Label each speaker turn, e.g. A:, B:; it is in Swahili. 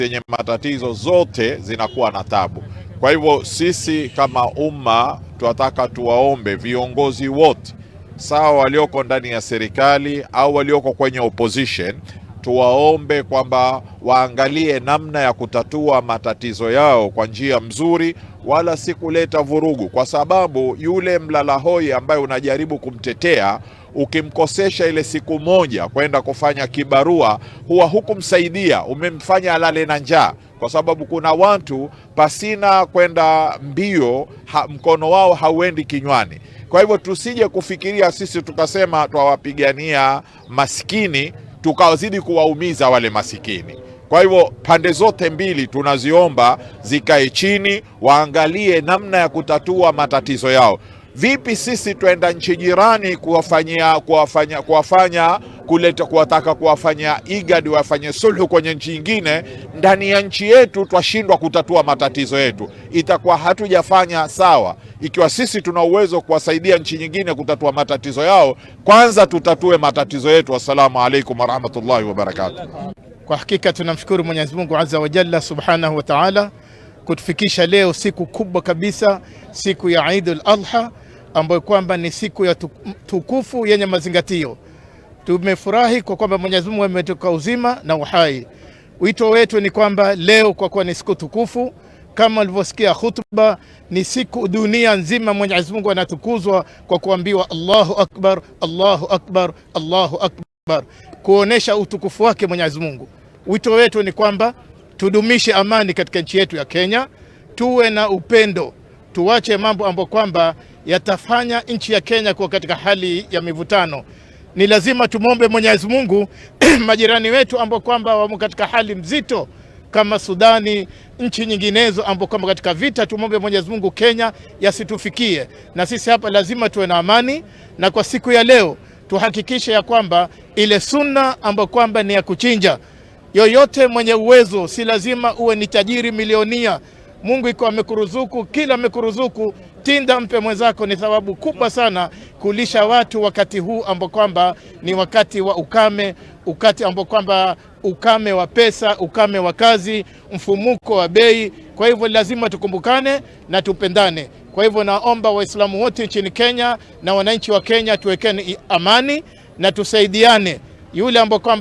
A: zenye matatizo zote zinakuwa na tabu. Kwa hivyo sisi kama umma tunataka tuwaombe viongozi wote, sawa walioko ndani ya serikali au walioko kwenye opposition, tuwaombe kwamba waangalie namna ya kutatua matatizo yao kwa njia mzuri, wala si kuleta vurugu, kwa sababu yule mlalahoi ambaye unajaribu kumtetea, ukimkosesha ile siku moja kwenda kufanya kibarua, huwa hukumsaidia, umemfanya alale na njaa, kwa sababu kuna watu pasina kwenda mbio mkono wao hauendi kinywani. Kwa hivyo tusije kufikiria sisi tukasema twawapigania maskini tukawazidi kuwaumiza wale masikini. Kwa hivyo pande zote mbili tunaziomba zikae chini, waangalie namna ya kutatua matatizo yao. Vipi sisi twenda nchi jirani kuwataka kuwafanya IGAD wafanye sulhu kwenye nchi nyingine, ndani ya nchi yetu twashindwa kutatua matatizo yetu? Itakuwa hatujafanya sawa. Ikiwa sisi tuna uwezo kuwasaidia nchi nyingine kutatua matatizo yao, kwanza tutatue matatizo yetu. Assalamu alaikum warahmatullahi wabarakatuh.
B: Kwa hakika tunamshukuru Mwenyezi Mungu Azza wa Jalla Subhanahu wa Ta'ala kutufikisha leo siku kubwa kabisa, siku ya Eidul Adha, ambayo kwamba ni siku ya tukufu yenye mazingatio. Tumefurahi kwa kwamba Mwenyezi Mungu ametupa uzima na uhai. Wito wetu ni kwamba leo, kwa kuwa ni siku tukufu, kama ulivyosikia khutba, ni siku dunia nzima Mwenyezi Mungu anatukuzwa kwa kuambiwa Allahu Akbar, Allahu Akbar, Allahu Akbar, kuonesha utukufu wake Mwenyezi Mungu. Wito wetu ni kwamba tudumishe amani katika nchi yetu ya Kenya, tuwe na upendo, tuache mambo ambayo kwamba yatafanya nchi ya Kenya kuwa katika hali ya mivutano. Ni lazima tumombe Mwenyezi Mungu majirani wetu ambao kwamba wamo katika hali mzito kama Sudani, nchi nyinginezo ambao kwamba katika vita, tumombe Mwenyezi Mungu Kenya yasitufikie. Na sisi hapa lazima tuwe na amani, na kwa siku ya leo tuhakikishe ya kwamba ile sunna ambayo kwamba ni ya kuchinja, yoyote mwenye uwezo, si lazima uwe ni tajiri milionia. Mungu iko amekuruzuku, kila amekuruzuku, tinda mpe mwenzako. Ni thawabu kubwa sana kulisha watu wakati huu ambao kwamba ni wakati wa ukame, wakati ambao kwamba ukame wa pesa, ukame wa kazi, mfumuko wa bei. Kwa hivyo lazima tukumbukane na tupendane. Kwa hivyo naomba Waislamu wote nchini Kenya na wananchi wa Kenya tuwekeni amani na tusaidiane. Yule ambao kwamba